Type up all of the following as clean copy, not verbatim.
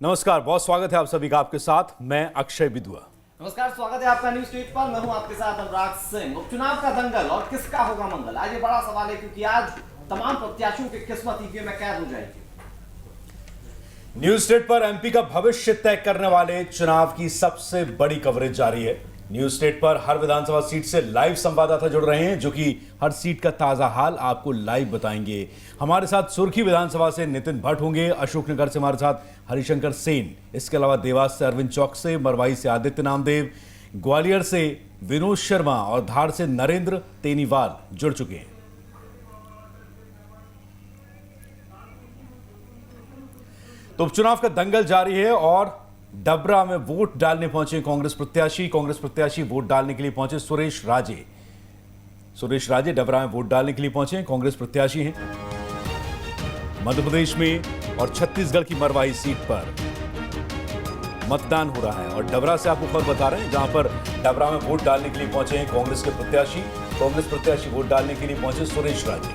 नमस्कार, बहुत स्वागत है आप सभी का। आपके साथ मैं अक्षय विदुआ। नमस्कार, स्वागत है आपका न्यूज स्ट्रीट पर। मैं हूं आपके साथ अनुराग सिंह। उपचुनाव का दंगल और किसका होगा मंगल, आज ये बड़ा सवाल है, क्योंकि आज तमाम प्रत्याशियों की किस्मत ईवीएम में कैद हो जाएगी। न्यूज स्टेट पर एमपी का भविष्य तय करने वाले चुनाव की सबसे बड़ी कवरेज जारी है। न्यूज स्टेट पर हर विधानसभा सीट से लाइव संवाददाता जुड़ रहे हैं, जो कि हर सीट का ताजा हाल आपको लाइव बताएंगे। हमारे साथ सुर्खी विधानसभा से नितिन भट्ट होंगे, अशोकनगर से हमारे साथ हरिशंकर सेन, इसके अलावा देवास से अरविंद चौकसे, मरवाई से आदित्य नामदेव, ग्वालियर से विनोद शर्मा और धार से नरेंद्र तेनीवाल जुड़ चुके हैं। तो उपचुनाव का दंगल जारी है और डबरा में वोट डालने पहुंचे कांग्रेस प्रत्याशी वोट डालने के लिए पहुंचे सुरेश राजे डबरा में वोट डालने के लिए पहुंचे कांग्रेस प्रत्याशी हैं। मध्य प्रदेश में और छत्तीसगढ़ की मरवाही सीट पर मतदान हो रहा है और डबरा से आपको खबर बता रहे हैं, जहां पर डबरा में वोट डालने के लिए पहुंचे हैं कांग्रेस प्रत्याशी वोट डालने के लिए पहुंचे सुरेश राजे।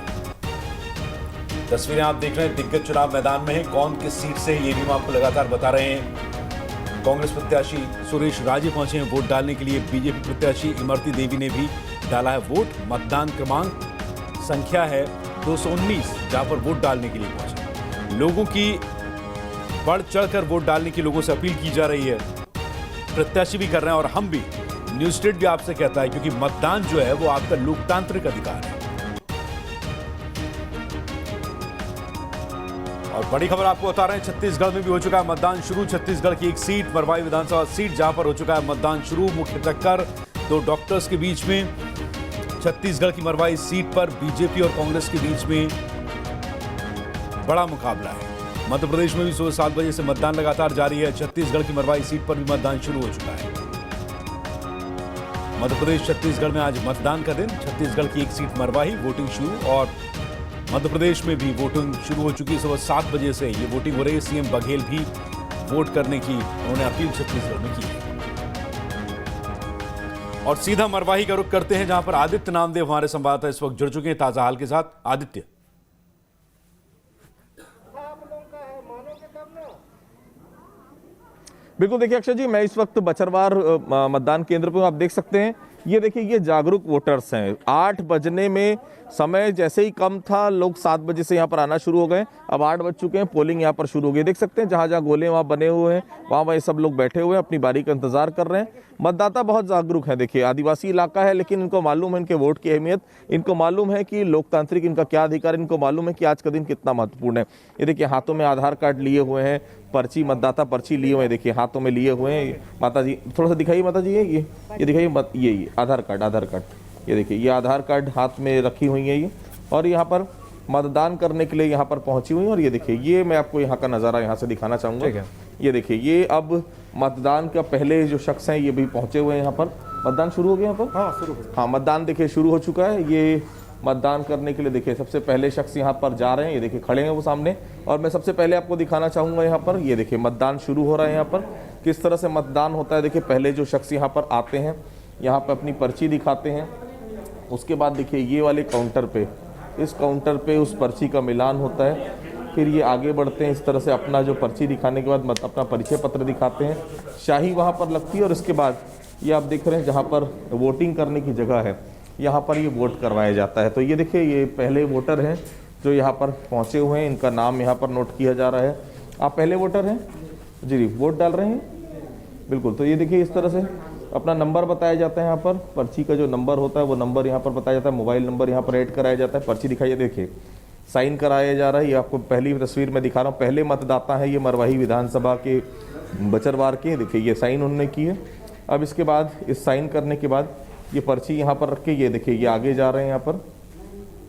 तस्वीरें आप देख रहे हैं, दिग्गज चुनाव मैदान में है। कौन किस सीट से, ये भी हम आपको लगातार बता रहे हैं। कांग्रेस प्रत्याशी सुरेश राजे पहुंचे हैं वोट डालने के लिए। बीजेपी प्रत्याशी इमरती देवी ने भी डाला है वोट। मतदान क्रमांक संख्या है 219, जहां पर वोट डालने के लिए पहुंचे लोगों की बढ़ चढ़कर वोट डालने की लोगों से अपील की जा रही है। प्रत्याशी भी कर रहे हैं और हम भी, न्यूज स्टेट भी आपसे कहता है, क्योंकि मतदान जो है वो आपका लोकतांत्रिक अधिकार है। और बड़ी खबर आपको बता रहे हैं, छत्तीसगढ़ में भी हो चुका है मतदान शुरू। छत्तीसगढ़ की एक सीट, मरवाई विधानसभा सीट, जहां पर हो चुका है मतदान शुरू। मुख्य टक्कर दो डॉक्टर्स के बीच में। छत्तीसगढ़ की मरवाई सीट पर बीजेपी और कांग्रेस के बीच में बड़ा मुकाबला है। मध्य प्रदेश में भी सुबह 7 बजे से मतदान लगातार जारी है। छत्तीसगढ़ की मरवाई सीट पर भी मतदान शुरू हो चुका है। मध्य प्रदेश छत्तीसगढ़ में आज मतदान का दिन। छत्तीसगढ़ की एक सीट मरवाही, वोटिंग शुरू, और मध्य प्रदेश में भी वोटिंग शुरू हो चुकी है। सुबह 7 बजे से ये वोटिंग हो रही है। सीएम बघेल भी वोट करने की उन्होंने अपील छत्तीसगढ़ में की है। और सीधा मरवाही का रुख करते हैं, जहां पर आदित्य नामदेव हमारे संवाददाता इस वक्त जुड़ चुके हैं ताजा हाल के साथ। आदित्य, बिल्कुल देखिए अक्षय जी, मैं इस वक्त बचरवार मतदान केंद्र पर, आप देख सकते हैं, ये देखिए ये जागरूक वोटर्स हैं। 8 बजने में समय जैसे ही कम था, लोग 7 बजे से यहाँ पर आना शुरू हो गए। अब 8 बज चुके हैं, पोलिंग यहाँ पर शुरू हो गई। देख सकते हैं जहाँ जहाँ गोले वहाँ बने हुए हैं, वहाँ ये सब लोग बैठे हुए हैं, अपनी बारी का इंतजार कर रहे हैं। मतदाता बहुत जागरूक है। देखिए आदिवासी इलाका है, लेकिन इनको मालूम है इनके वोट की अहमियत, इनको मालूम है कि लोकतांत्रिक इनका क्या अधिकार, इनको मालूम है कि आज का दिन कितना महत्वपूर्ण है। ये देखिए हाथों में आधार कार्ड लिए हुए हैं, पर्ची, मतदाता पर्ची लिए हुए हैं, देखिए हाथों में लिए हुए हैं। माता जी थोड़ा सा दिखाइए, माता जी ये दिखाइए, ये आधार कार्ड, ये देखिए ये आधार कार्ड हाथ में रखी हुई है ये, और यहाँ पर मतदान करने के लिए यहाँ पर पहुंची हुई है। और ये देखिए, ये मैं आपको यहाँ का नज़ारा यहाँ से दिखाना चाहूँगा। ये देखिए, ये अब मतदान का पहले जो शख्स हैं ये भी पहुंचे हुए हैं यहाँ पर। मतदान शुरू हो गया यहाँ पर, हाँ मतदान देखिए शुरू हो चुका है। ये मतदान करने के लिए देखिए सबसे पहले शख्स यहाँ पर जा रहे हैं, ये देखिए खड़े हैं वो सामने। और मैं सबसे पहले आपको दिखाना चाहूँगा यहाँ पर, ये देखिए मतदान शुरू हो रहा है यहाँ पर। किस तरह से मतदान होता है, देखिए पहले जो शख्स यहाँ पर आते हैं, यहाँ पर अपनी पर्ची दिखाते हैं। उसके बाद देखिए ये वाले काउंटर पे, इस काउंटर पे उस पर्ची का मिलान होता है। फिर ये आगे बढ़ते हैं, इस तरह से अपना जो पर्ची दिखाने के बाद अपना परिचय पत्र दिखाते हैं। शाही वहाँ पर लगती है और इसके बाद ये आप देख रहे हैं जहाँ पर वोटिंग करने की जगह है, यहाँ पर ये वोट करवाया जाता है। तो ये देखिए ये पहले वोटर हैं जो यहाँ पर पहुँचे हुए हैं, इनका नाम यहाँ पर नोट किया जा रहा है। आप पहले वोटर हैं जी, वोट डाल रहे हैं, बिल्कुल। तो ये देखिए इस तरह से अपना नंबर बताया जाता है। यहाँ पर पर्ची का जो नंबर होता है वो नंबर यहाँ पर बताया जाता है, मोबाइल नंबर यहाँ पर ऐड कराया जाता है, पर्ची दिखाई, देखिए साइन कराया जा रहा है। ये आपको पहली तस्वीर में दिखा रहा हूँ। पहले मतदाता है ये मरवाही विधानसभा के बचरवार के, देखिए ये साइन उन्होंने की है। अब इसके बाद इस साइन करने के बाद ये पर्ची यहाँ पर रख के, ये देखिए ये आगे जा रहे हैं यहाँ पर।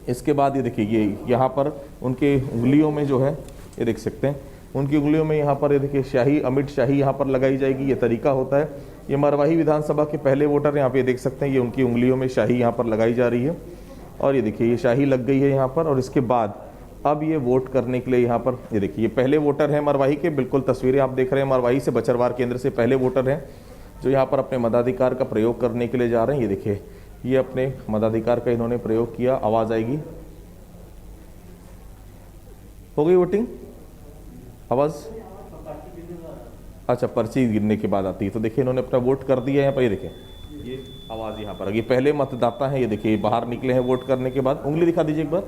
इसके बाद ये देखिए ये यहाँ पर उनके उंगलियों में जो है, ये देख सकते हैं उनकी उंगलियों में यहाँ पर ये देखिए शाही, अमिट शाही यहाँ पर लगाई जाएगी। ये तरीका होता है। ये मरवाही विधानसभा के पहले वोटर यहाँ पे देख सकते हैं, ये उनकी उंगलियों में शाही यहाँ पर लगाई जा रही है। और ये देखिए ये शाही लग गई है यहाँ पर। और इसके बाद अब ये वोट करने के लिए यहाँ पर, ये देखिए ये पहले वोटर हैं मरवाही के, बिल्कुल तस्वीरें आप देख रहे हैं मरवाही से, बचरवार केंद्र से पहले वोटर हैं जो यहाँ पर अपने मताधिकार का प्रयोग करने के लिए जा रहे हैं। ये देखिए ये अपने मताधिकार का इन्होंने प्रयोग किया। आवाज़ आएगी, हो गई वोटिंग, आवाज़ अच्छा, पर्ची गिरने के बाद आती है। तो देखिए इन्होंने अपना वोट कर दिया यहाँ पर, ये देखिए ये आवाज़ यहाँ पर, ये पहले मतदाता हैं, ये देखिए बाहर निकले हैं वोट करने के बाद। उंगली दिखा दीजिए एक बार।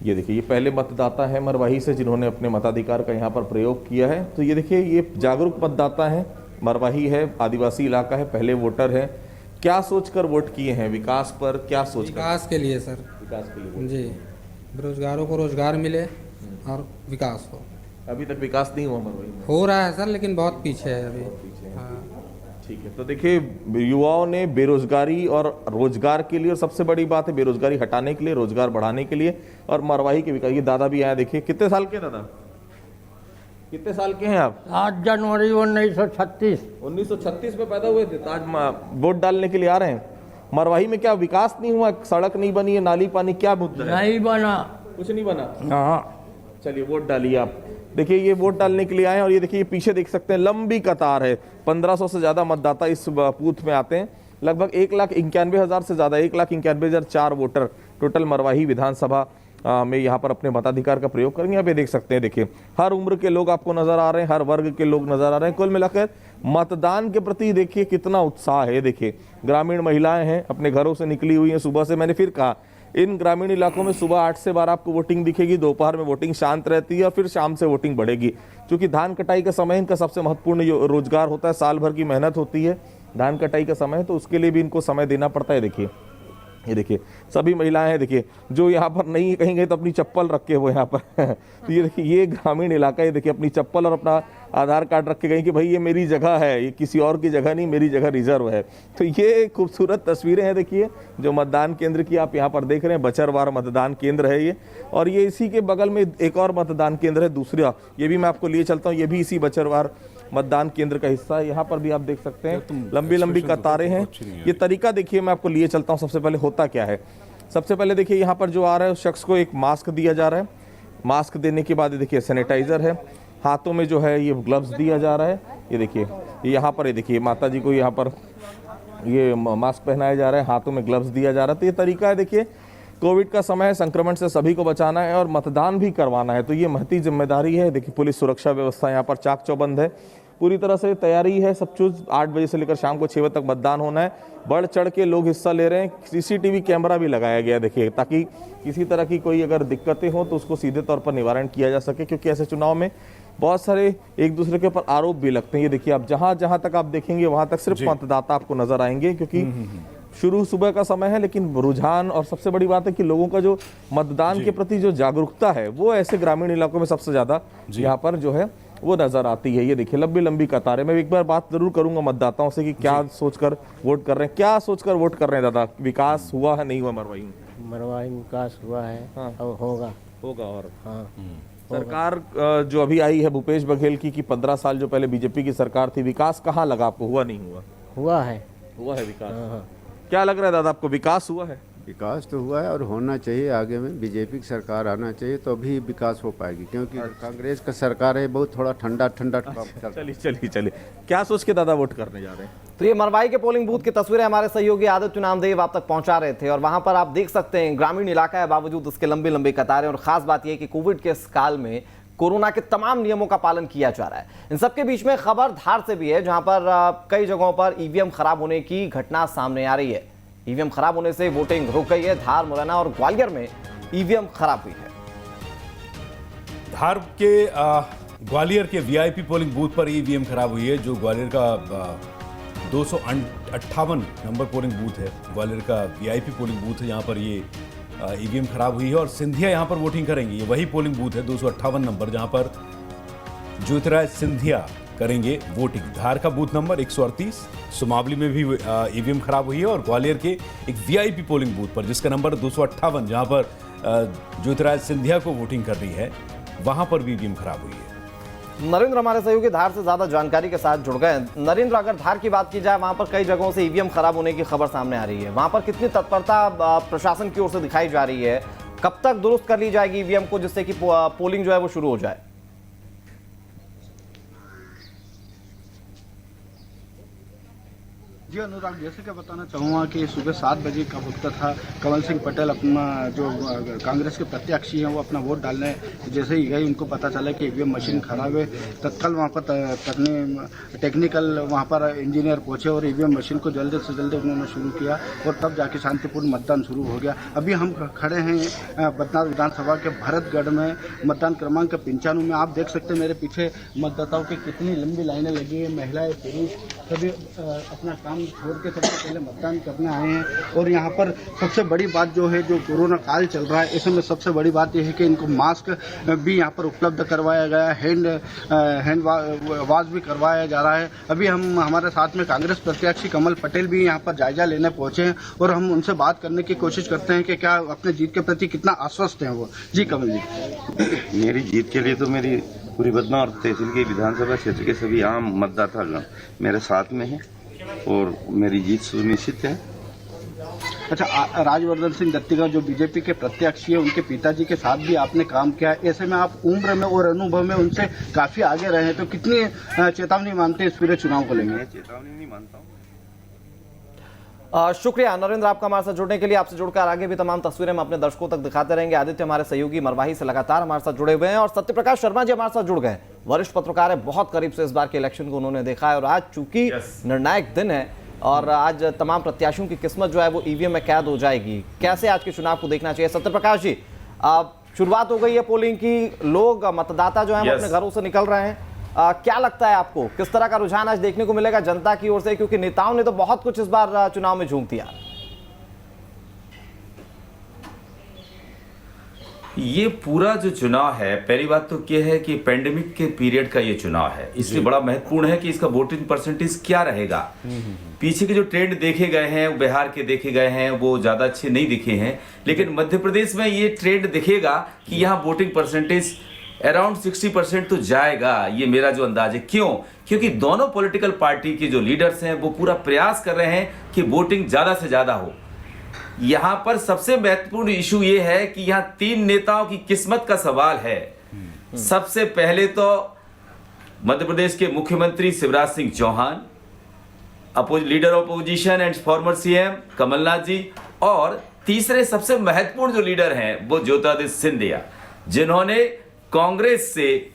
ये देखिए ये पहले मतदाता है मरवाही से जिन्होंने अपने मताधिकार का यहाँ पर प्रयोग किया है। तो ये देखिए ये जागरूक मतदाता हैं, मरवाही है, आदिवासी इलाका है, पहले वोटर है। क्या सोचकर वोट किए हैं? विकास पर क्या सोच? विकास के लिए सर। विकास के लिए जी, बेरोजगारों को रोजगार मिले और विकास हो। अभी तक विकास नहीं हुआ मरवाही में? हो रहा है सर, लेकिन बहुत पीछे है अभी। पीछे है। हाँ। ठीक है, तो देखिए युवाओं ने बेरोजगारी और रोजगार के लिए, और सबसे बड़ी बात है बेरोजगारी हटाने के लिए, रोजगार बढ़ाने के लिए और मरवाही के विकास। ये दादा भी आया, देखिए कितने साल के दादा, कितने साल के हैं आप? 8 जनवरी 1936। 1936 में पैदा हुए थे, तो आज वोट डालने के लिए आ रहे हैं। मरवाही में क्या विकास नहीं हुआ? सड़क नहीं बनी है, नाली पानी, क्या मुद्दा है? नहीं बना। कुछ नहीं बना। हाँ, चलिए वोट डालिए आप। देखिए ये वोट डालने के लिए आए हैं और ये देखिए ये पीछे देख सकते हैं लंबी कतार है। 1500 से ज़्यादा मतदाता इस बूथ में आते हैं। लगभग 1,91,000 से ज़्यादा, 1,91,004 वोटर टोटल मरवाही विधानसभा में यहाँ पर अपने मताधिकार का प्रयोग करेंगे। आप ये देख सकते हैं, देखिए हर उम्र के लोग आपको नजर आ रहे हैं, हर वर्ग के लोग नजर आ रहे हैं। कुल मिलाकर मतदान के प्रति देखिए कितना उत्साह है। देखिए ग्रामीण महिलाएं हैं, अपने घरों से निकली हुई हैं सुबह से। मैंने फिर कहा इन ग्रामीण इलाकों में सुबह 8 से 12 आपको वोटिंग दिखेगी, दोपहर में वोटिंग शांत रहती है और फिर शाम से वोटिंग बढ़ेगी। क्योंकि धान कटाई का समय इनका सबसे महत्वपूर्ण रोजगार होता है, साल भर की मेहनत होती है, धान कटाई का समय है, तो उसके लिए भी इनको समय देना पड़ता है। देखिए ये देखिए सभी महिलाएं हैं, देखिए जो यहाँ पर नहीं कहीं गए तो अपनी चप्पल रख के वो यहाँ पर तो ये देखिए ये ग्रामीण इलाका है। देखिए अपनी चप्पल और अपना आधार कार्ड रख के गई कि भाई ये मेरी जगह है, ये किसी और की जगह नहीं, मेरी जगह रिजर्व है। तो ये खूबसूरत तस्वीरें हैं। देखिए जो मतदान केंद्र की आप यहाँ पर देख रहे हैं, बचरवार मतदान केंद्र है ये, और ये इसी के बगल में एक और मतदान केंद्र है दूसरा, ये भी मैं आपको लिए चलता हूँ, ये भी इसी बचरवार मतदान केंद्र का हिस्सा है। यहाँ पर भी आप देख सकते हैं लंबी लंबी कतारें हैं। ये तरीका देखिए मैं आपको लिए चलता हूँ। सबसे पहले होता क्या है, सबसे पहले देखिए यहाँ पर जो आ रहा है उस शख्स को एक मास्क दिया जा रहा है। मास्क देने के बाद देखिए सैनिटाइजर है, हाथों में जो है ये ग्लव्स दिया जा रहा है। ये देखिए यहाँ पर, ये देखिए माता जी को यहाँ पर ये मास्क पहनाया जा रहा है, हाथों में ग्लव्स दिया जा रहा है। तो ये तरीका है, देखिए कोविड का समय है, संक्रमण से सभी को बचाना है और मतदान भी करवाना है, तो ये महती जिम्मेदारी है। देखिए पुलिस सुरक्षा व्यवस्था यहाँ पर चाक चौबंद है, पूरी तरह से तैयारी है सब कुछ। 8 बजे से लेकर शाम को 6 बजे तक मतदान होना है। बढ़ चढ़ के लोग हिस्सा ले रहे हैं। सीसीटीवी कैमरा भी लगाया गया देखिए, ताकि किसी तरह की कोई अगर दिक्कतें हो तो उसको सीधे तौर पर निवारण किया जा सके, क्योंकि ऐसे चुनाव में बहुत सारे एक दूसरे के ऊपर आरोप भी लगते हैं। ये देखिए आप जहां जहां तक आप देखेंगे वहां तक सिर्फ मतदाता आपको नजर आएंगे, क्योंकि शुरू सुबह का समय है, लेकिन रुझान और सबसे बड़ी बात है कि लोगों का जो मतदान के प्रति जो जागरूकता है वो ऐसे ग्रामीण इलाकों में सबसे ज्यादा यहाँ पर जो है वो नजर आती है। ये देखिए लंबी लंबी कतारें। मैं एक बार बात जरूर करूंगा मतदाताओं से कि क्या सोचकर वोट कर रहे हैं, क्या सोचकर वोट कर रहे हैं दादा? विकास हुआ है, नहीं हुआ मरवाही में? मरवाही में विकास हुआ है। हाँ। और होगा। और हाँ। सरकार जो अभी आई है भूपेश बघेल की, 15 साल जो पहले बीजेपी की सरकार थी, विकास कहाँ लगा आपको? हुआ नहीं हुआ? हुआ है। हुआ है विकास। हाँ। क्या लग रहा है दादा आपको, विकास हुआ है? विकास तो हुआ है और होना चाहिए। आगे में बीजेपी की सरकार आना चाहिए तो अभी विकास हो पाएगी, क्योंकि कांग्रेस का सरकार है बहुत थोड़ा ठंडा ठंडा चलिए क्या सोच के दादा वोट करने जा रहे हैं? तो ये मरवाही के पोलिंग बूथ की तस्वीरें हमारे सहयोगी आदित्य नामदेव आप तक पहुंचा रहे थे, और वहां पर आप देख सकते हैं ग्रामीण इलाका है, बावजूद उसके लंबी लंबी कतारें। और खास बात यह कि कोविड के इस काल में कोरोना के तमाम नियमों का पालन किया जा रहा है। इन सबके बीच में खबर धार से भी है, जहां पर कई जगहों पर ईवीएम खराब होने की घटना सामने आ रही है। ईवीएम खराब होने से वोटिंग रुक गई है। धार, मुरैना और ग्वालियर में ईवीएम खराब हुई है। धार के ग्वालियर के वीआईपी पोलिंग बूथ पर ईवीएम खराब हुई है। जो ग्वालियर का 258 नंबर पोलिंग बूथ है, ग्वालियर का वीआईपी पोलिंग बूथ है, यहाँ पर ये ईवीएम खराब हुई है और सिंधिया यहाँ पर वोटिंग करेंगे। ये वही पोलिंग बूथ है 258 नंबर, जहाँ पर ज्योतिराज सिंधिया करेंगे वोटिंग। धार का बूथ नंबर 138। सुमावली में भी ईवीएम खराब हुई है और ग्वालियर के एक वीआईपी पोलिंग बूथ पर जिसका नंबर 258, जहां पर ज्योतिराज सिंधिया को वोटिंग कर रही है, वहां पर भी ईवीएम खराब हुई है। नरेंद्र हमारे सहयोगी धार से ज्यादा जानकारी के साथ जुड़ गए। नरेंद्र, अगर धार की बात की जाए, वहां पर कई जगहों से ईवीएम खराब होने की खबर सामने आ रही है, वहां पर कितनी तत्परता प्रशासन की ओर से दिखाई जा रही है? कब तक दुरुस्त कर ली जाएगी ईवीएम को, जिससे कि पोलिंग जो है वो शुरू हो जाए? जी अनुराग, जैसे कि बताना चाहूँगा कि सुबह 7 बजे का वक्त था। कमल सिंह पटेल अपना जो कांग्रेस के प्रत्याशी हैं वो अपना वोट डालने जैसे ही गए, उनको पता चला कि ईवीएम मशीन खराब है। तत्काल वहाँ पर टेक्निकल वहाँ पर इंजीनियर पहुँचे और ईवीएम मशीन को जल्दी से जल्दी उन्होंने शुरू किया और तब जाके शांतिपूर्ण मतदान शुरू हो गया। अभी हम खड़े हैं बदनाथ विधानसभा के भरतगढ़ में, मतदान क्रमांक 95 में। आप देख सकते हैं मेरे पीछे मतदाताओं की कितनी लंबी लाइनें लगी है। महिलाएं, पुरुष सभी अपना काम छोड़ के सबसे पहले मतदान करने आए हैं। और यहाँ पर सबसे बड़ी बात जो है, जो कोरोना काल चल रहा है, इसमें सबसे बड़ी बात यह है कि इनको मास्क भी यहाँ पर उपलब्ध करवाया गया, हैंड वाश भी करवाया जा रहा है। अभी हमारे साथ में कांग्रेस प्रत्याशी कमल पटेल भी यहाँ पर जायजा लेने पहुंचे हैं और हम उनसे बात करने की कोशिश करते हैं कि क्या अपने जीत के प्रति कितना आश्वस्त हैं वो। जी कमल जी। मेरी जीत के लिए तो मेरी पूरी बदना और तहसील के विधानसभा क्षेत्र के सभी आम मतदाता मेरे साथ में हैं और मेरी जीत सुनिश्चित है। अच्छा, राजवर्धन सिंह दत्तीगांव जो बीजेपी के प्रत्याशी है, उनके पिताजी के साथ भी आपने काम किया है। ऐसे में आप उम्र में और अनुभव में उनसे काफी आगे रहे हैं, तो कितनी चेतावनी मानते हैं इस पूरे चुनाव को लेंगे? चेतावनी नहीं मानता हूँ। शुक्रिया नरेंद्र आपका हमारे साथ जुड़ने के लिए। आपसे जुड़कर आगे भी तमाम तस्वीरें हम अपने दर्शकों तक दिखाते रहेंगे। आदित्य हमारे सहयोगी मरवाही से लगातार हमारे साथ जुड़े हुए हैं और सत्यप्रकाश शर्मा जी हमारे साथ जुड़ गए। वरिष्ठ पत्रकार है, बहुत करीब से इस बार के इलेक्शन को उन्होंने देखा है और आज चूंकि निर्णायक दिन है और आज तमाम प्रत्याशियों की किस्मत जो है वो ईवीएम में कैद हो जाएगी। कैसे आज के चुनाव को देखना चाहिए? सत्यप्रकाश जी, शुरुआत हो गई है पोलिंग की, लोग मतदाता जो है अपने घरों से निकल रहे हैं। क्या लगता है आपको, किस तरह का रुझान आज देखने को मिलेगा जनता की ओर से, क्योंकि नेताओं ने तो बहुत कुछ इस बार चुनाव में झोंक दिया? ये पूरा जो चुनाव है, पहली बात तो क्या है कि पेंडेमिक के पीरियड का ये चुनाव है, इसलिए बड़ा महत्वपूर्ण है कि इसका वोटिंग परसेंटेज क्या रहेगा। पीछे के जो ट्रेंड देखे गए हैं, बिहार के देखे गए हैं, वो ज्यादा अच्छे नहीं दिखे हैं, लेकिन मध्य प्रदेश में ये ट्रेंड दिखेगा कि यहाँ वोटिंग परसेंटेज अराउंड 60% तो जाएगा। ये मेरा जो अंदाज है। क्यों? क्योंकि दोनों पॉलिटिकल पार्टी के जो लीडर्स हैं वो पूरा प्रयास कर रहे हैं कि वोटिंग ज्यादा से ज्यादा हो। यहां पर सबसे महत्वपूर्ण इशू ये है कि यहां 3 नेताओं की किस्मत का सवाल है। सबसे पहले तो मध्य प्रदेश के मुख्यमंत्री Shivraj Singh Chouhan, leader of opposition and former CM Kamal Nath ji, और तीसरे सबसे महत्वपूर्ण जो लीडर हैं वो ज्योतिरादित्य सिंधिया, जिन्होंने कांग्रेस से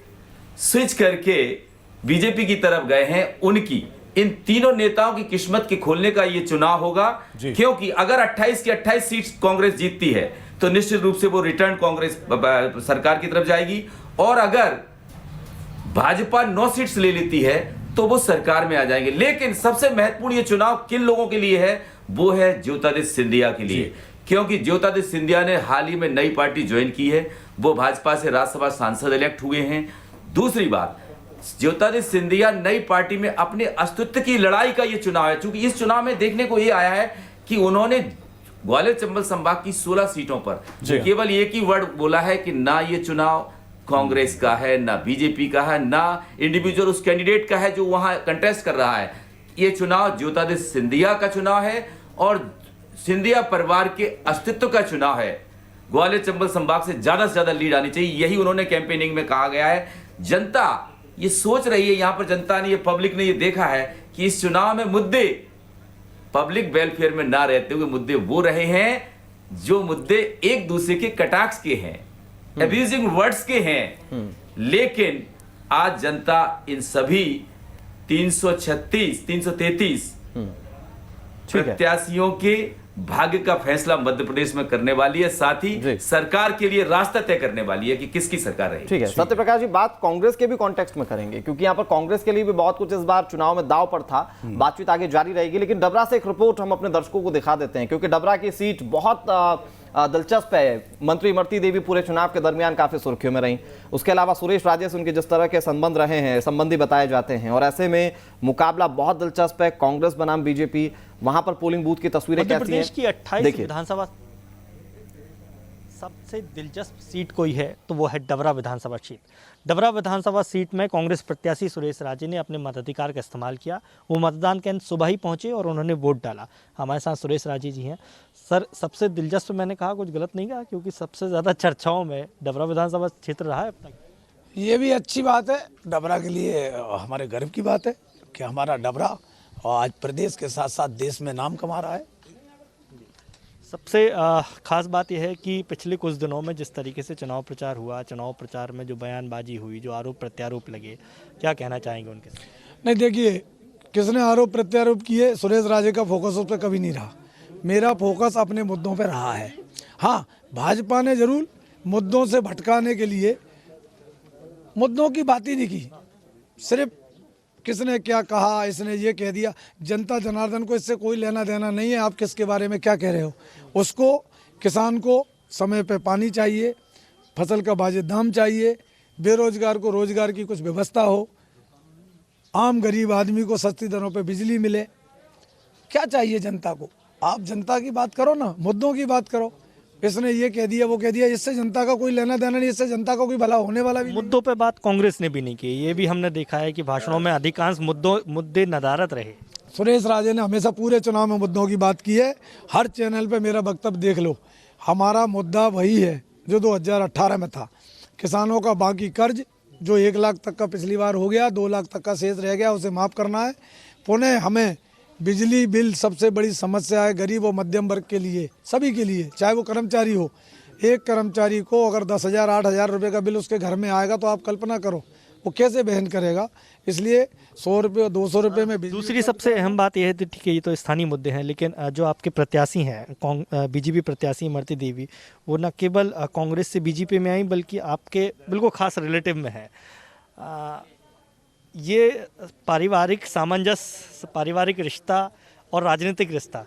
स्विच करके बीजेपी की तरफ गए हैं। उनकी इन तीनों नेताओं की किस्मत के खोलने का ये चुनाव होगा, क्योंकि अगर 28 की 28 सीट कांग्रेस जीतती है तो निश्चित रूप से वो रिटर्न कांग्रेस सरकार की तरफ जाएगी, और अगर भाजपा 9 सीट्स ले लेती है तो वो सरकार में आ जाएंगे। लेकिन सबसे महत्वपूर्ण ये चुनाव किन लोगों के लिए है? वो है ज्योतिरादित्य सिंधिया के लिए, क्योंकि ज्योतिरादित्य सिंधिया ने हाल ही में नई पार्टी ज्वाइन की है, वो भाजपा से राज्यसभा सांसद इलेक्ट हुए हैं। दूसरी बात, ज्योतिरादित्य सिंधिया नई पार्टी में अपने अस्तित्व की लड़ाई का ये चुनाव है, क्योंकि इस चुनाव में देखने को ये आया है कि उन्होंने ग्वालियर चंबल संभाग की 16 सीटों पर केवल एक ही वर्ड बोला है कि ना ये चुनाव कांग्रेस का है, ना बीजेपी का है, ना इंडिविजुअल उस कैंडिडेट का है जो वहां कंटेस्ट कर रहा है। ये चुनाव ज्योतिरादित्य सिंधिया का चुनाव है और सिंधिया परिवार के अस्तित्व का चुनाव है। ग्वालियर चंबल संभाग से ज्यादा लीड आनी चाहिए, यही उन्होंने कैंपेनिंग में कहा गया है। जनता ये सोच रही है, यहां पर जनता ने, ये पब्लिक ने ये देखा है कि इस चुनाव में मुद्दे पब्लिक वेलफेयर में ना रहते हुए मुद्दे वो रहे हैं जो मुद्दे एक दूसरे के कटाक्ष के हैं, अब्यूजिंग वर्ड्स के हैं। लेकिन आज जनता इन सभी 333 प्रत्याशियों के भाग्य का फैसला मध्य प्रदेश में करने वाली है, साथ ही सरकार के लिए रास्ता तय करने वाली है कि किसकी सरकार रहेगी। ठीक है सत्यप्रकाश जी, बात कांग्रेस के भी कॉन्टेक्स्ट में करेंगे, क्योंकि यहाँ पर कांग्रेस के लिए भी बहुत कुछ इस बार चुनाव में दांव पर था। बातचीत आगे जारी रहेगी, लेकिन डबरा से एक रिपोर्ट हम अपने दर्शकों को दिखा देते हैं, क्योंकि डबरा की सीट बहुत दिलचस्प है। मंत्री इमरती देवी पूरे चुनाव के दरमियान काफी सुर्खियों में रही। उसके अलावा सुरेश राजे से उनके जिस तरह के संबंध रहे हैं, संबंधी बताए जाते हैं, और ऐसे में मुकाबला बहुत दिलचस्प है। कांग्रेस बनाम बीजेपी, वहां पर पोलिंग बूथ की तस्वीरें कैसी हैं? मध्य प्रदेश की 28 विधानसभा सबसे दिलचस्प सीट कोई है तो वो है डबरा विधानसभा सीट। डबरा विधानसभा सीट में कांग्रेस प्रत्याशी सुरेश राजे ने अपने मताधिकार का इस्तेमाल किया। वो मतदान केंद्र सुबह ही पहुंचे और उन्होंने वोट डाला। हमारे साथ सुरेश राजे जी हैं। सर, सबसे दिलचस्प, मैंने कहा कुछ गलत नहीं कहा, क्योंकि सबसे ज़्यादा चर्चाओं में डबरा विधानसभा क्षेत्र रहा है अब तक। ये भी अच्छी बात है, डबरा के लिए हमारे गर्व की बात है कि हमारा डबरा और आज प्रदेश के साथ साथ देश में नाम कमा रहा है। सबसे खास बात यह है कि पिछले कुछ दिनों में जिस तरीके से चुनाव प्रचार हुआ, चुनाव प्रचार में जो बयानबाजी हुई, जो आरोप प्रत्यारोप लगे, क्या कहना चाहेंगे उनके? नहीं देखिए, किसने आरोप प्रत्यारोप किए, सुरेश राजे का फोकस उस पर कभी नहीं रहा। मेरा फोकस अपने मुद्दों पर रहा है। हाँ, भाजपा ने जरूर मुद्दों से भटकाने के लिए मुद्दों की बात ही नहीं की, सिर्फ किसने क्या कहा, इसने ये कह दिया। जनता जनार्दन को इससे कोई लेना देना नहीं है। आप किसके बारे में क्या कह रहे हो? उसको, किसान को समय पे पानी चाहिए, फसल का वाजिब दाम चाहिए, बेरोजगार को रोजगार की कुछ व्यवस्था हो, आम गरीब आदमी को सस्ती दरों पे बिजली मिले। क्या चाहिए जनता को? आप जनता की बात करो ना, मुद्दों की बात करो। इसने ये कह दिया, वो कह दिया, इससे जनता का कोई लेना देना नहीं, इससे जनता का कोई भला होने वाला भी। मुद्दों पे बात कांग्रेस ने भी नहीं की। ये भी हमने देखा है कि भाषणों में अधिकांश मुद्दे नदारत रहे। सुरेश राजे ने हमेशा पूरे चुनाव में मुद्दों की बात की है। हर चैनल पे मेरा वक्तव्य देख लो, हमारा मुद्दा वही है जो 2018 में था। किसानों का बाकी कर्ज जो 1 लाख तक का पिछली बार हो गया, 2 लाख तक का शेष रह गया, उसे माफ़ करना है। पुनः हमें बिजली बिल सबसे बड़ी समस्या है गरीब और मध्यम वर्ग के लिए, सभी के लिए, चाहे वो कर्मचारी हो। एक कर्मचारी को अगर 10,000 8,000 रुपये का बिल उसके घर में आएगा तो आप कल्पना करो वो कैसे वहन करेगा। इसलिए 100 रुपये और 200 रुपये में दूसरी सबसे अहम बात यह है, ठीक है ये तो स्थानीय मुद्दे हैं, लेकिन जो आपके प्रत्याशी हैं, बीजेपी प्रत्याशी इमरती देवी, वो न केवल कांग्रेस से बीजेपी में आई बल्कि आपके बिल्कुल खास रिलेटिव में है। ये पारिवारिक सामंजस्य, पारिवारिक रिश्ता और राजनीतिक रिश्ता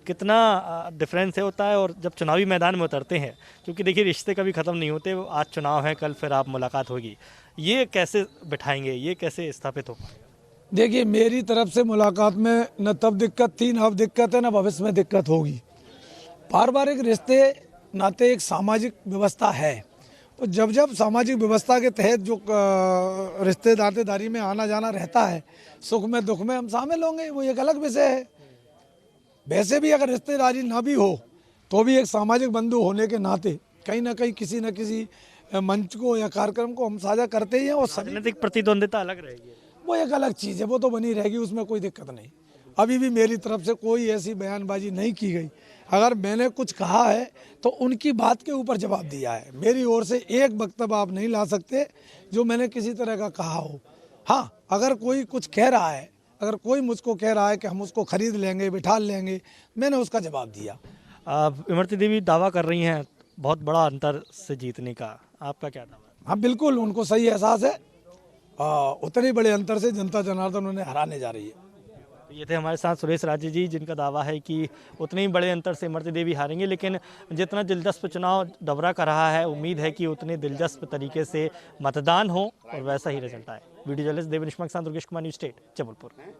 कितना डिफरेंस है होता है, और जब चुनावी मैदान में उतरते हैं, क्योंकि देखिए रिश्ते कभी ख़त्म नहीं होते, आज चुनाव है, कल फिर आप मुलाकात होगी, ये कैसे बिठाएंगे, ये कैसे स्थापित हो? देखिए, मेरी तरफ से मुलाकात में न तब दिक्कत थी, न अब दिक्कत है, न भविष्य में दिक्कत होगी। पारिवारिक रिश्ते नाते एक सामाजिक व्यवस्था है, और जब जब सामाजिक व्यवस्था के तहत जो रिश्ते नातेदारी में आना जाना रहता है, सुख में दुख में हम शामिल होंगे, वो एक अलग विषय है। वैसे भी अगर रिश्तेदारी ना भी हो तो भी एक सामाजिक बंधु होने के नाते कहीं ना कहीं किसी न किसी मंच को या कार्यक्रम को हम साझा करते ही हैं। और राजनीतिक प्रतिद्वंदिता अलग रहेगी, वो एक अलग चीज़ है, वो तो बनी रहेगी, उसमें कोई दिक्कत नहीं। अभी भी मेरी तरफ से कोई ऐसी बयानबाजी नहीं की गई। अगर मैंने कुछ कहा है तो उनकी बात के ऊपर जवाब दिया है। मेरी ओर से एक वक्तव्य आप नहीं ला सकते जो मैंने किसी तरह का कहा हो। हाँ, अगर कोई कुछ कह रहा है, अगर कोई मुझको कह रहा है कि हम उसको खरीद लेंगे, बिठा लेंगे, मैंने उसका जवाब दिया। इमरती देवी दावा कर रही हैं बहुत बड़ा अंतर से जीतने का, आपका क्या दावा है? हाँ बिल्कुल, उनको सही एहसास है, उतने बड़े अंतर से जनता जनार्दन उन्हें हराने जा रही है। ये थे हमारे साथ सुरेश राजे जी, जिनका दावा है कि उतने ही बड़े अंतर से इमरती देवी हारेंगे। लेकिन जितना दिलचस्प चुनाव डबरा का रहा है, उम्मीद है कि उतने दिलचस्प तरीके से मतदान हो और वैसा ही रिजल्ट आए। वीडियो जर्नलिस्ट देवनिष्मा के साथ दुर्गेश कुमार, न्यूज़ स्टेट, जबलपुर। सुरेश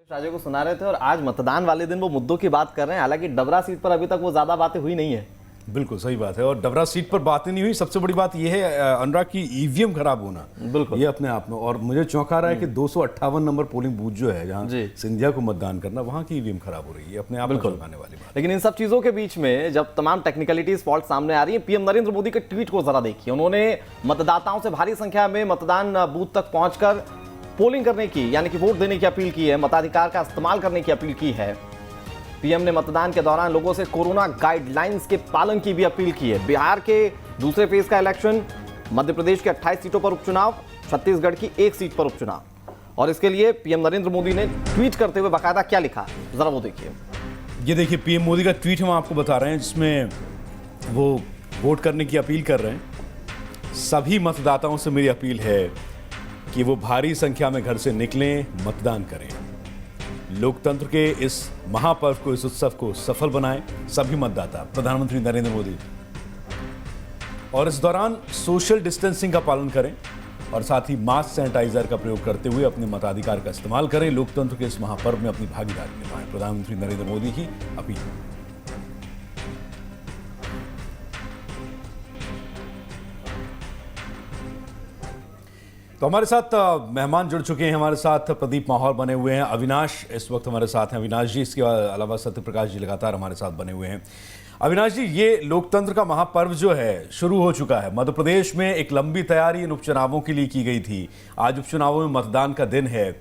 राजे को सुना रहे थे और आज मतदान वाले दिन वो मुद्दों की बात कर रहे हैं। हालांकि डबरा सीट पर अभी तक वो ज्यादा बातें हुई नहीं है। बिल्कुल सही बात है, और डबरा सीट पर बातें नहीं हुई। सबसे बड़ी बात यह है अनुराग की ईवीएम खराब होना, बिल्कुल ये अपने आप में, और मुझे चौंका रहा है कि 258 नंबर पोलिंग बूथ जो है जहां सिंधिया को मतदान करना, वहां की ईवीएम खराब हो रही है, अपने आप में चौंकाने वाली बात। लेकिन इन सब चीजों के बीच में जब तमाम टेक्निकलिटीज फॉल्ट सामने आ रही है, पीएम नरेंद्र मोदी के ट्वीट को जरा देखिए। उन्होंने मतदाताओं से भारी संख्या में मतदान बूथ तक पहुंचकर पोलिंग करने की, यानी कि वोट देने की अपील की है, मताधिकार का इस्तेमाल करने की अपील की है। पीएम ने मतदान के दौरान लोगों से कोरोना गाइडलाइंस के पालन की भी अपील की है। बिहार के दूसरे फेज का इलेक्शन, मध्य प्रदेश के 28 सीटों पर उपचुनाव, छत्तीसगढ़ की 1 सीट पर उपचुनाव, और इसके लिए पीएम नरेंद्र मोदी ने ट्वीट करते हुए बाकायदा क्या लिखा, जरा वो देखिए। ये देखिए पीएम मोदी का ट्वीट हम आपको बता रहे हैं, जिसमें वो वोट करने की अपील कर रहे हैं। सभी मतदाताओं से मेरी अपील है कि वो भारी संख्या में घर से निकलें, मतदान करें। लोकतंत्र के इस महापर्व को, इस उत्सव को सफल बनाएं सभी मतदाता, प्रधानमंत्री नरेंद्र मोदी। और इस दौरान सोशल डिस्टेंसिंग का पालन करें और साथ ही मास्क सैनिटाइजर का प्रयोग करते हुए अपने मताधिकार का इस्तेमाल करें। लोकतंत्र के इस महापर्व में अपनी भागीदारी निभाएं, प्रधानमंत्री नरेंद्र मोदी की अपील। तो हमारे साथ मेहमान जुड़ चुके हैं, हमारे साथ प्रदीप माहौर बने हुए हैं, अविनाश इस वक्त हमारे साथ हैं। अविनाश जी, इसके अलावा सत्य प्रकाश जी लगातार हमारे साथ बने हुए हैं। अविनाश जी, ये लोकतंत्र का महापर्व जो है शुरू हो चुका है। मध्य प्रदेश में एक लंबी तैयारी इन उपचुनावों के लिए की गई थी। आज उपचुनावों में मतदान का दिन है।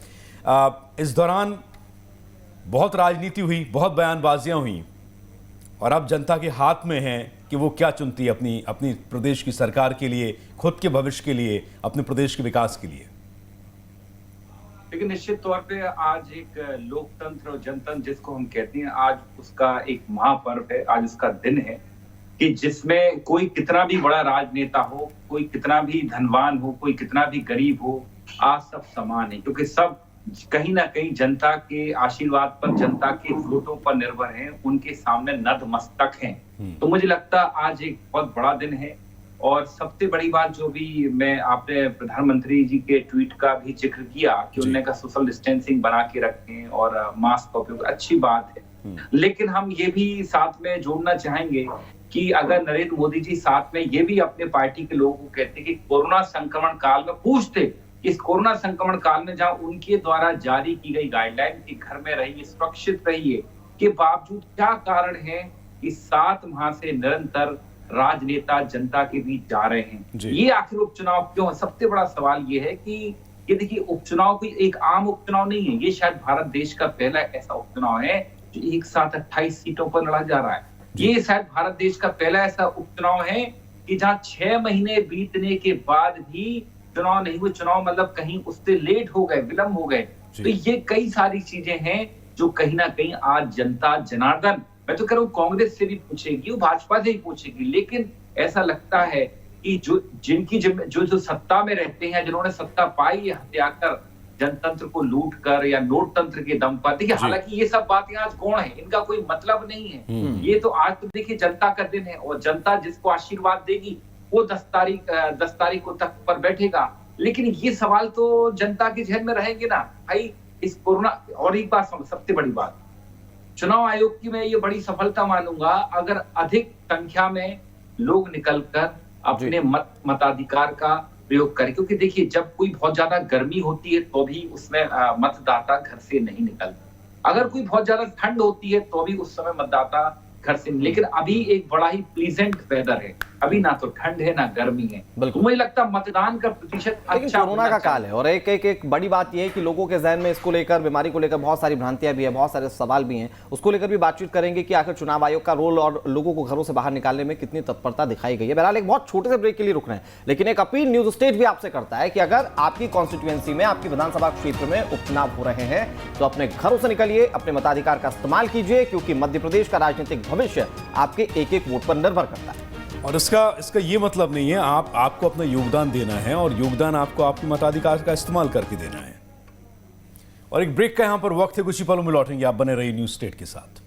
इस दौरान बहुत राजनीति हुई, बहुत बयानबाजियां हुई और अब जनता के हाथ में है कि वो क्या चुनती है अपनी प्रदेश की सरकार के लिए, खुद के भविष्य के लिए, अपने प्रदेश के विकास के लिए। लेकिन निश्चित तौर पे आज एक लोकतंत्र और जनतंत्र जिसको हम कहते हैं, आज उसका एक महापर्व है, आज उसका दिन है कि जिसमें कोई कितना भी बड़ा राजनेता हो, कोई कितना भी धनवान हो, कोई कितना भी गरीब हो, आज सब समान है, क्योंकि सब कहीं ना कहीं जनता के आशीर्वाद पर, जनता के वोटों पर निर्भर हैं, उनके सामने नतमस्तक हैं। तो मुझे लगता है आज एक बहुत बड़ा दिन है। और सबसे बड़ी बात जो भी आपने प्रधानमंत्री जी के ट्वीट का भी जिक्र किया कि उन्होंने कहा सोशल डिस्टेंसिंग बना के रखें और मास्क का उपयोग, अच्छी बात है। लेकिन हम ये भी साथ में जोड़ना चाहेंगे कि अगर नरेंद्र मोदी जी साथ में ये भी अपने पार्टी के लोगों को कहते कि कोरोना संक्रमण काल में पूछते, इस कोरोना संक्रमण काल में जहां उनके द्वारा जारी की गई गाइडलाइन कि घर में रहिए, सुरक्षित रहिए, के बावजूद क्या कारण है कि 7 माह से निरंतर राजनेता जनता के बीच जा रहे हैं। ये आखिर उपचुनाव क्यों है? सबसे बड़ा सवाल ये है कि ये देखिए, उपचुनाव कोई एक आम उपचुनाव नहीं है, ये शायद भारत देश का पहला ऐसा उपचुनाव है जो एक साथ 28 सीटों पर लड़ा जा रहा है। ये शायद भारत देश का पहला ऐसा उपचुनाव है कि जहां 6 महीने बीतने के बाद भी चुनाव नहीं हुए। चुनाव मतलब कहीं उससे लेट हो गए, विलंब हो गए। तो ये कई सारी चीजें हैं जो कहीं ना कहीं आज जनता जनार्दन, मैं तो कह रहा हूँ कांग्रेस से भी पूछेगी, वो भाजपा से भी पूछेगी, लेकिन ऐसा लगता है कि जो सत्ता में रहते हैं, जिन्होंने सत्ता पाई है हत्याकर, जनतंत्र को लूट कर या नोटतंत्र के दम पर, देखिए हालांकि ये सब बातें आज गौण है, इनका कोई मतलब नहीं है। ये तो आज तो देखिए जनता का दिन है और जनता जिसको आशीर्वाद देगी वो 10 तारीख को तक पर बैठेगा। लेकिन ये सवाल तो जनता के जहन में रहेंगे ना भाई, इस कोरोना। और एक बात, सबसे बड़ी बात, चुनाव आयोग की मैं ये बड़ी सफलता मानूंगा अगर अधिक संख्या में लोग निकलकर अपने मताधिकार का प्रयोग करें, क्योंकि देखिए जब कोई बहुत ज्यादा गर्मी होती है तो भी उसमें मतदाता घर से नहीं निकलता, अगर कोई बहुत ज्यादा ठंड होती है तो भी उस समय मतदाता घर से। लेकिन अभी एक बड़ा ही प्लीजेंट वेदर है, अभी ना तो ठंड है ना गर्मी है, तो मुझे लगता है मतदान का प्रतिशत अच्छा। कोरोना का काल है और एक बड़ी बात यह है कि लोगों के जहन में इसको लेकर, बीमारी को लेकर बहुत सारी भ्रांतियां भी है, बहुत सारे सवाल भी हैं, उसको लेकर भी बातचीत करेंगे कि आखिर चुनाव आयोग का रोल और लोगों को घरों से बाहर निकालने में कितनी तत्परता दिखाई गई है। बहरहाल एक बहुत छोटे से ब्रेक के लिए रुक रहे हैं, लेकिन एक अपील न्यूज स्टेट भी आपसे करता है कि अगर आपकी कॉन्स्टिट्यूएंसी में, आपकी विधानसभा क्षेत्र में उपचुनाव हो रहे हैं तो अपने घरों से निकलिए, अपने मताधिकार का इस्तेमाल कीजिए, क्योंकि मध्य प्रदेश का राजनीतिक भविष्य आपके एक वोट पर निर्भर करता है। और इसका ये मतलब नहीं है, आपको अपना योगदान देना है और योगदान आपको आपके मताधिकार का इस्तेमाल करके देना है। और एक ब्रेक का यहां पर वक्त है, कुछ ही पलों में लौटेंगे। आप बने रहिए न्यूज स्टेट के साथ।